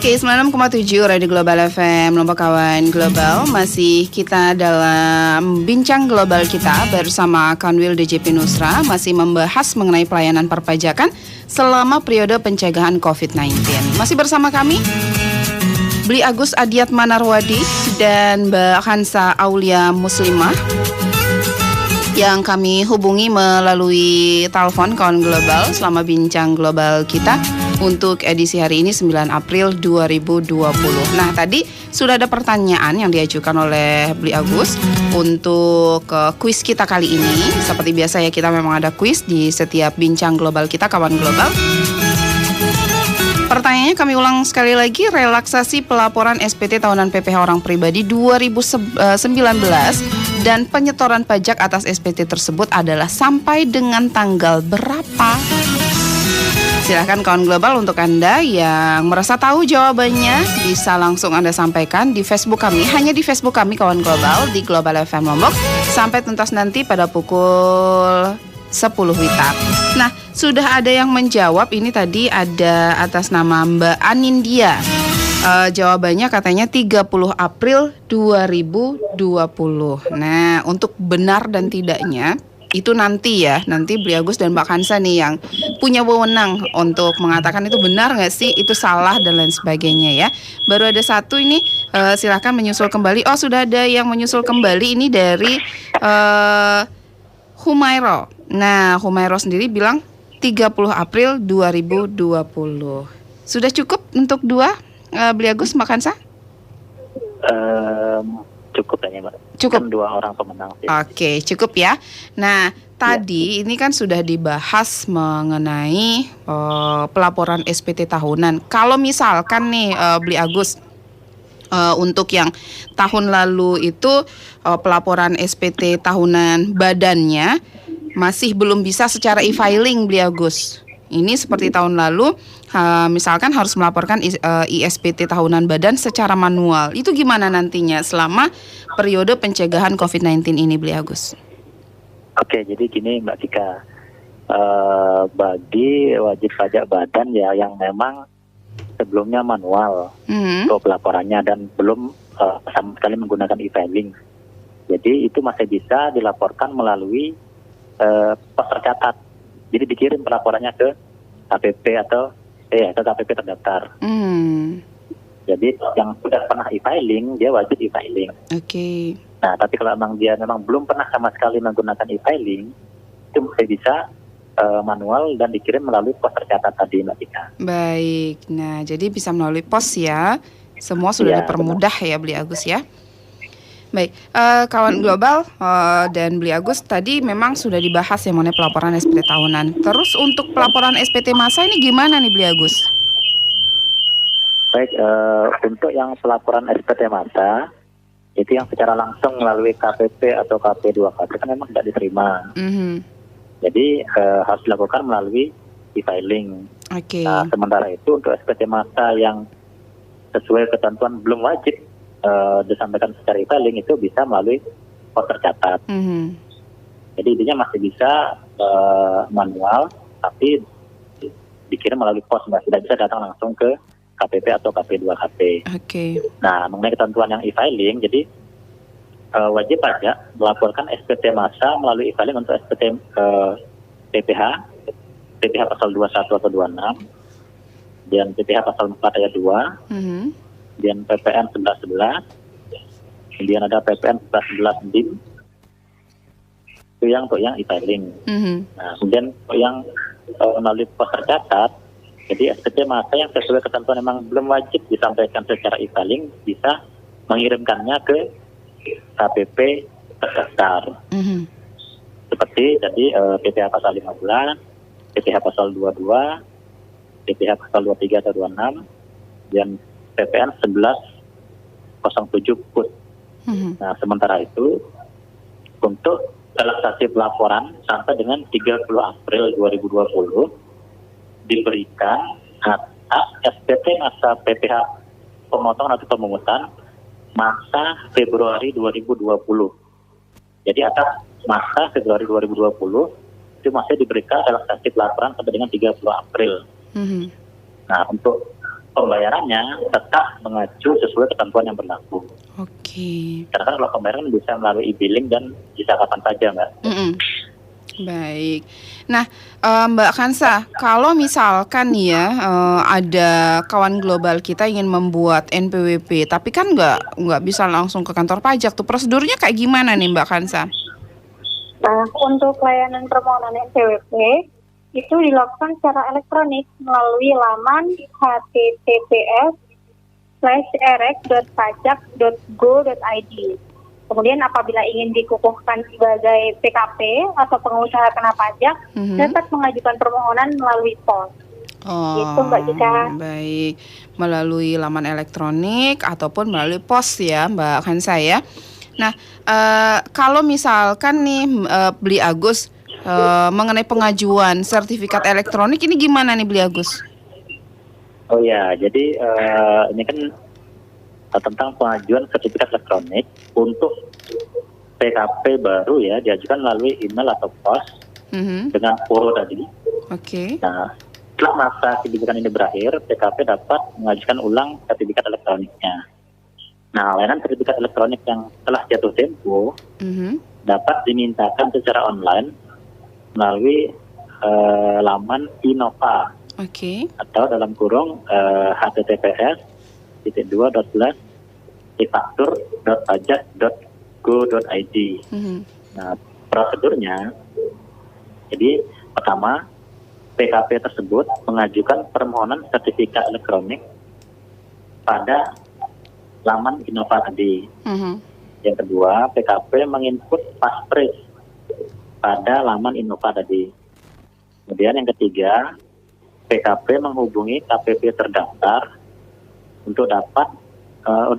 Oke, 96,7 Radio Global FM Lombok Kawan Global. Masih kita dalam bincang global kita bersama Kanwil DJP Nusra. Masih membahas mengenai pelayanan perpajakan selama periode pencegahan COVID-19. Masih bersama kami Bli Agus Adiat Manarwadi dan Mbak Hansa Aulia Muslimah, yang kami hubungi melalui telepon Kawan Global selama bincang global kita untuk edisi hari ini 9 April 2020. Nah, tadi sudah ada pertanyaan yang diajukan oleh Bli Agus untuk kuis kita kali ini. Seperti biasa ya, kita memang ada kuis di setiap bincang global kita Kawan Global. Pertanyaannya kami ulang sekali lagi, relaksasi pelaporan SPT tahunan PPh orang pribadi 2019 dan penyetoran pajak atas SPT tersebut adalah sampai dengan tanggal berapa? Silahkan Kawan Global, untuk Anda yang merasa tahu jawabannya bisa langsung Anda sampaikan di Facebook kami, hanya di Facebook kami Kawan Global di Global FM Lombok sampai tuntas nanti pada pukul 10 WITA. Nah, sudah ada yang menjawab, ini tadi ada atas nama Mbak Anindya. Jawabannya katanya 30 April 2020. Nah, untuk benar dan tidaknya itu nanti ya, nanti Bli Agus dan Mbak Hansa nih yang punya wewenang untuk mengatakan itu benar nggak sih, itu salah dan lain sebagainya ya. Baru ada satu ini, silahkan menyusul kembali. Oh, sudah ada yang menyusul kembali, ini dari Humairo. Nah, Humairo sendiri bilang 30 April 2020. Sudah cukup untuk dua, Bli Agus, Mbak Hansa? Cukup ya, Mbak. Cukup. Kan 2 orang pemenang. Oke, cukup ya. Nah, tadi ini kan sudah dibahas mengenai pelaporan SPT tahunan. Kalau misalkan nih Bli Agus, untuk yang tahun lalu itu pelaporan SPT tahunan badannya masih belum bisa secara e-filing, Bli Agus. Ini seperti tahun lalu, misalkan harus melaporkan ISPT tahunan badan secara manual. Itu gimana nantinya selama periode pencegahan COVID-19 ini, Bli Agus? Oke, jadi gini Mbak Tika, bagi wajib pajak badan ya yang memang sebelumnya manual untuk pelaporannya dan belum sama sekali menggunakan e-filing, jadi itu masih bisa dilaporkan melalui pos tercatat. Jadi dikirim pelaporannya ke KPP atau ke KPP terdaftar. Jadi yang sudah pernah e-filing, dia wajib e-filing. Oke. Nah, tapi kalau memang dia memang belum pernah sama sekali menggunakan e-filing, itu masih bisa manual dan dikirim melalui pos tercatat tadi, Mbak Tika. Baik, nah jadi bisa melalui pos ya. Semua sudah dipermudah ya, Bli Agus ya. Baik, Kawan Global dan Bli Agus, tadi memang sudah dibahas yang mengenai pelaporan SPT tahunan. Terus untuk pelaporan SPT masa ini gimana nih, Bli Agus? Baik, untuk yang pelaporan SPT masa itu yang secara langsung melalui KPP atau KP2KP kan memang tidak diterima. Jadi harus dilakukan melalui e-filing. Oke. Nah, sementara itu untuk SPT masa yang sesuai ketentuan belum wajib disampaikan secara e-filing, itu bisa melalui pos tercatat. Jadi intinya masih bisa manual, tapi dikirim melalui pos, tidak bisa datang langsung ke KPP atau KP2KP. Oke. Nah, mengenai ketentuan yang e-filing, jadi wajib pajak melaporkan SPT masa melalui e-filing untuk SPT PPh pasal 21 atau 26, dan PPh pasal 4 ayat 2, kemudian PPN 1111, kemudian ada PPN 1111 DIM, itu yang untuk yang e-filing. Nah, kemudian untuk yang melalui pos tercatat, jadi SPT masa yang sesuai ketentuan memang belum wajib disampaikan secara e-filing, bisa mengirimkannya ke KPP terdaftar. Seperti tadi PPh pasal 15, PPh pasal 22, PPh pasal 23 atau 26, dan PPN 1107 PUT. Nah, sementara itu untuk relaksasi pelaporan sampai dengan 30 April 2020 diberikan hak SPT masa PPh pemotongan atau pemungutan masa Februari 2020. Jadi atas masa Februari 2020 itu masih diberikan relaksasi pelaporan sampai dengan 30 April. Nah, untuk pembayarannya tetap mengacu sesuai ketentuan yang berlaku. Oke. Karena kan kalau pembayaran bisa melalui e-billing dan bisa kapan saja, Mbak. Baik. Nah, Mbak Kansa, kalau misalkan nih ya ada kawan global kita ingin membuat NPWP, tapi kan nggak bisa langsung ke kantor pajak tuh. Prosedurnya kayak gimana nih Mbak Kansa? Nah, untuk layanan permohonan NPWP itu dilakukan secara elektronik melalui laman https://erek.pajak.go.id. Kemudian apabila ingin dikukuhkan sebagai PKP atau pengusaha kena pajak, dapat mengajukan permohonan melalui pos. Gitu, Mbak Cika. Baik, melalui laman elektronik ataupun melalui pos ya Mbak Kansa ya. Nah, kalau misalkan nih Beli Agus mengenai pengajuan sertifikat elektronik ini gimana nih Beli Agus? Oh ya, jadi ini kan tentang pengajuan sertifikat elektronik untuk PKP baru ya, diajukan melalui email atau pos dengan poro tadi. Oke. Nah, setelah masa kebijakan ini berakhir, PKP dapat mengajukan ulang sertifikat elektroniknya. Nah, layanan sertifikat elektronik yang telah jatuh tempo dapat dimintakan secara online melalui laman Innova. Oke. Atau dalam kurung https://e-faktur.pajak.go.id. Nah, prosedurnya, jadi pertama PKP tersebut mengajukan permohonan sertifikat elektronik pada laman Innova tadi. Yang kedua, PKP menginput paspres pada laman Innova tadi. Kemudian yang ketiga, PKP menghubungi KPP terdaftar untuk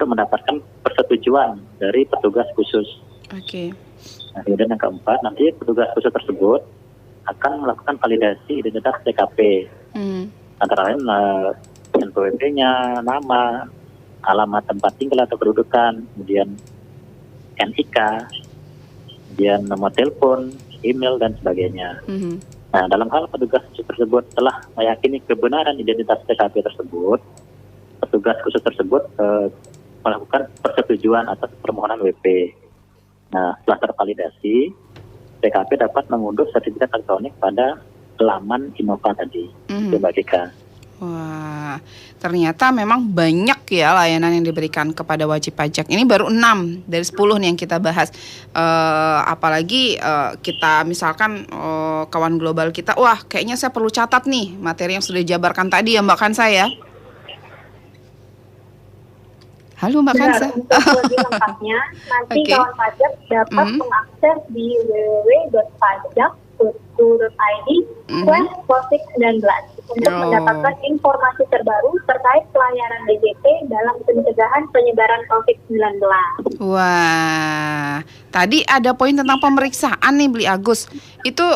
mendapatkan persetujuan dari petugas khusus. Oke. Nah, kemudian yang keempat, nanti petugas khusus tersebut akan melakukan validasi identitas PKP. Antara lain NPWP-nya, nama, alamat tempat tinggal atau kedudukan, kemudian NIK, kemudian nomor telepon, email, dan sebagainya. Nah, dalam hal petugas khusus tersebut telah meyakini kebenaran identitas PKP tersebut, petugas khusus tersebut melakukan persetujuan atas permohonan WP. Nah, setelah tervalidasi, PKP dapat mengunduh sertifikat elektronik pada laman Innova tadi. Itu Mbak Kika. Wah, ternyata memang banyak ya layanan yang diberikan kepada wajib pajak. Ini baru 6 dari 10 nih yang kita bahas. Apalagi kita misalkan kawan global kita, wah kayaknya saya perlu catat nih materi yang sudah dijabarkan tadi ya Mbak Kansa ya. Halo Mbak Kansa. Untuk lebih lengkapnya, nanti kawan pajak dapat mengakses di www.pajak.go.id/COVID-19 untuk mendapatkan informasi terbaru terkait pelayanan DJP dalam pencegahan penyebaran COVID-19. Wah, tadi ada poin tentang pemeriksaan nih Beli Agus. Itu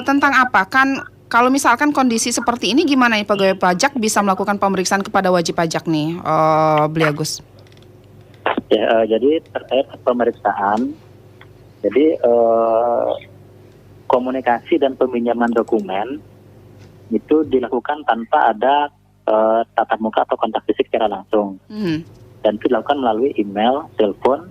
tentang apa? Kan kalau misalkan kondisi seperti ini gimana nih pegawai pajak bisa melakukan pemeriksaan kepada wajib pajak nih, Beli Agus? Ya, jadi terkait pemeriksaan, jadi komunikasi dan peminjaman dokumen itu dilakukan tanpa ada tatap muka atau kontak fisik secara langsung, dan itu dilakukan melalui email, telepon,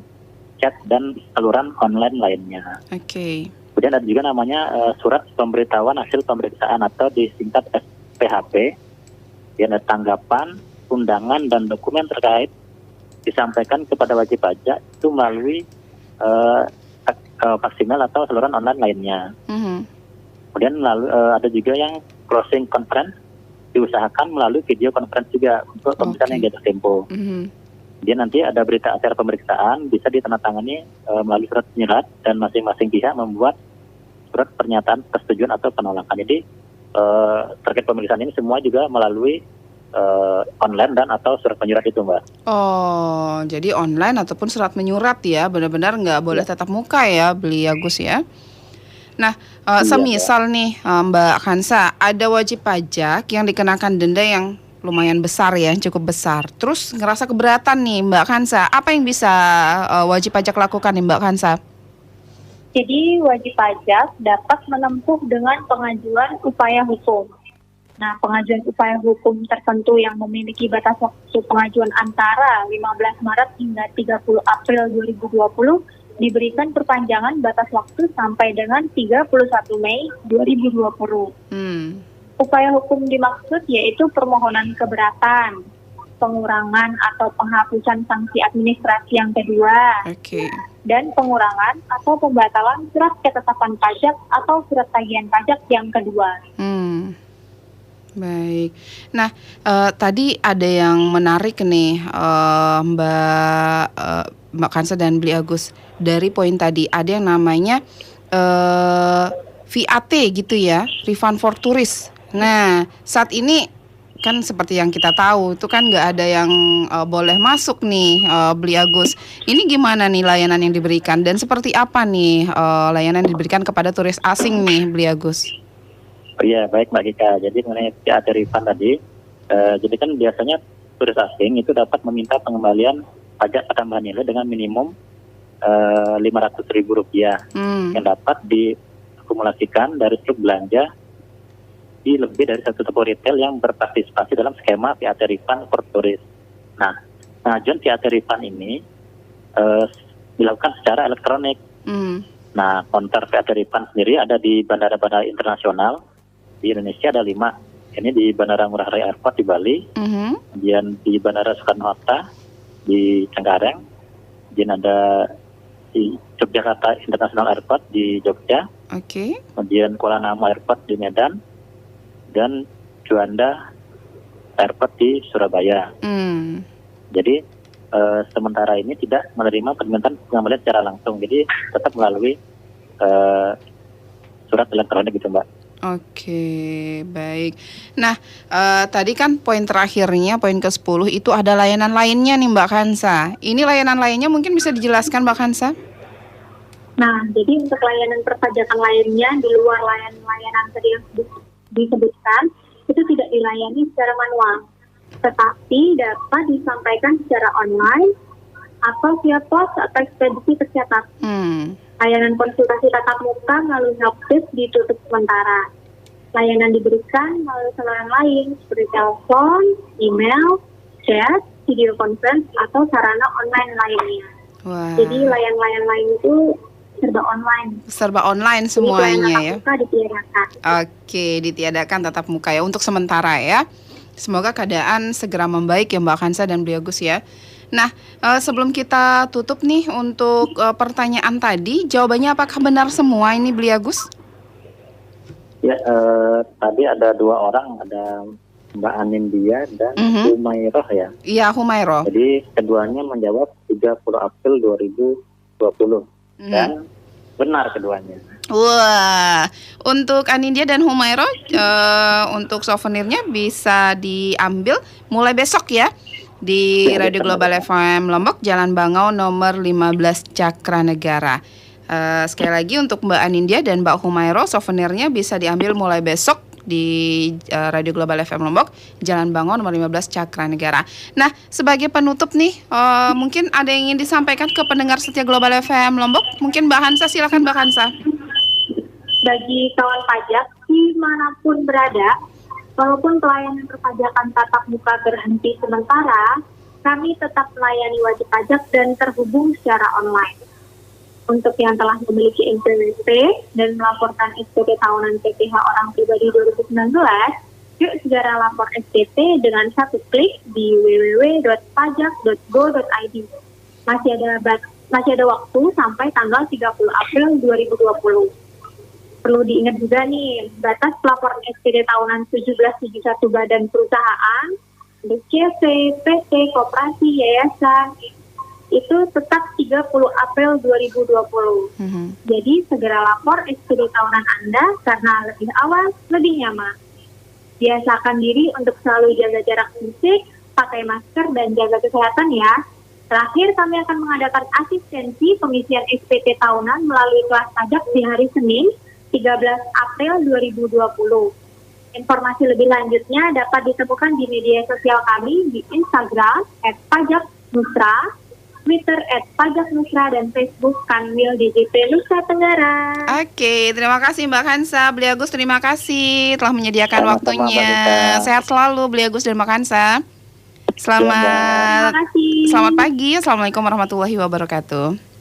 chat, dan saluran online lainnya. Oke. Kemudian ada juga namanya surat pemberitahuan hasil pemeriksaan atau disingkat SPHP, yang ada tanggapan, undangan, dan dokumen terkait disampaikan kepada wajib pajak itu melalui faksimial atau saluran online lainnya. Kemudian ada juga yang closing conference diusahakan melalui video conference juga untuk pemeriksaan yang jatuh tempo. Dia nanti ada berita acara pemeriksaan bisa ditandatangani melalui surat penyerat dan masing-masing pihak membuat surat pernyataan persetujuan atau penolakan. Jadi terkait pemeriksaan ini semua juga melalui online dan atau surat menyurat itu Mbak. Oh, jadi online ataupun surat menyurat ya, benar-benar nggak boleh tatap muka ya, Beli Agus ya. Nah, semisal nih Mbak Kansa, ada wajib pajak yang dikenakan denda yang lumayan besar ya, cukup besar. Terus ngerasa keberatan nih Mbak Kansa, apa yang bisa wajib pajak lakukan nih Mbak Kansa? Jadi wajib pajak dapat menempuh dengan pengajuan upaya hukum. Nah, pengajuan upaya hukum tertentu yang memiliki batas waktu pengajuan antara 15 Maret hingga 30 April 2020 diberikan perpanjangan batas waktu sampai dengan 31 Mei 2020. Upaya hukum dimaksud yaitu permohonan keberatan, pengurangan atau penghapusan sanksi administrasi yang kedua, dan pengurangan atau pembatalan surat ketetapan pajak atau surat tagihan pajak yang kedua. Baik. Nah, tadi ada yang menarik nih, Mbak Kansa dan Bli Agus. Dari poin tadi ada yang namanya VAT gitu ya, refund for tourist. Nah, saat ini kan seperti yang kita tahu itu kan nggak ada yang boleh masuk nih, Bli Agus. Ini gimana nih layanan yang diberikan dan seperti apa nih layanan yang diberikan kepada turis asing nih, Bli Agus? Oh iya, baik Mbak Kika. Jadi mengenai VAT refund tadi, jadi kan biasanya turis asing itu dapat meminta pengembalian pajak tambahan nilai dengan minimum Rp500.000 yang dapat diakumulasikan dari struk belanja di lebih dari satu toko retail yang berpartisipasi dalam skema VAT refund for tourist. Nah, pengajuan VAT refund ini dilakukan secara elektronik. Nah, counter VAT refund sendiri ada di bandara-bandara internasional. Di Indonesia ada 5. Ini di Bandara Ngurah Rai Airport di Bali, kemudian di Bandara Soekarno-Hatta di Cengkareng, kemudian ada di Yogyakarta International Airport di Jogja, kemudian Kuala Namu Airport di Medan, dan Juanda Airport di Surabaya. Jadi sementara ini tidak menerima permintaan pengembalian secara langsung, jadi tetap melalui surat elektronik gitu Mbak. Baik. Nah, tadi kan poin terakhirnya, poin ke-10 itu ada layanan lainnya nih Mbak Kansa. Ini layanan lainnya mungkin bisa dijelaskan Mbak Kansa? Nah, jadi untuk layanan perpajakan lainnya di luar layanan tadi yang disebutkan, itu tidak dilayani secara manual, tetapi dapat disampaikan secara online atau via pos atau ekspedisi tercetak. Layanan konsultasi tatap muka melalui helpdesk ditutup sementara. Layanan diberikan melalui saluran lain seperti telepon, email, chat, video conference, atau sarana online lainnya. Jadi layanan lain itu serba online semuanya ya. Ditiadakan. Ditiadakan tatap muka ya untuk sementara ya. Semoga keadaan segera membaik ya Mbak Kansa dan Bli Agus ya. Nah, sebelum kita tutup nih untuk pertanyaan tadi, jawabannya apakah benar semua ini Bli Agus? Ya, tadi ada 2 orang, ada Mbak Anindya dan Humairoh ya. Iya, Humairoh. Jadi keduanya menjawab 30 April 2020 dan benar keduanya. Wah, untuk Anindya dan Humairoh, untuk souvenirnya bisa diambil mulai besok ya. Di Radio Global FM Lombok, Jalan Bangau nomor 15 Cakranegara. Sekali lagi untuk Mbak Anindya dan Mbak Humairoh, souvenirnya bisa diambil mulai besok di Radio Global FM Lombok, Jalan Bangau nomor 15 Cakranegara. Nah, sebagai penutup nih, mungkin ada yang ingin disampaikan ke pendengar setia Global FM Lombok. Mungkin Mbak Hansa, silakan Mbak Hansa. Bagi kawan pajak dimanapun berada, walaupun pelayanan perpajakan tatap muka berhenti sementara, kami tetap melayani wajib pajak dan terhubung secara online. Untuk yang telah memiliki NPWP dan melaporkan SPT tahunan PPH orang pribadi 2019, yuk segera lapor SPT dengan satu klik di www.pajak.go.id. Masih ada waktu sampai tanggal 30 April 2020. Perlu diingat juga nih, batas pelaporan SPT tahunan 1771 badan perusahaan, CV, PT, koperasi, yayasan, itu tetap 30 April 2020. Jadi segera lapor SPT tahunan Anda karena lebih awal, lebih nyaman. Biasakan diri untuk selalu jaga jarak fisik, pakai masker, dan jaga kesehatan ya. Terakhir, kami akan mengadakan asistensi pengisian SPT tahunan melalui kelas pajak di hari Senin, 13 April 2020. Informasi lebih lanjutnya dapat ditemukan di media sosial kami di Instagram @pajaknusra Twitter @pajaknusra, dan Facebook Kanwil DJP Nusa Tenggara. Oke, terima kasih Mbak Kansa. Beli Agus, terima kasih telah menyediakan waktunya. Sehat selalu Beli Agus dan Mbak Kansa. Selamat pagi. Assalamualaikum warahmatullahi wabarakatuh.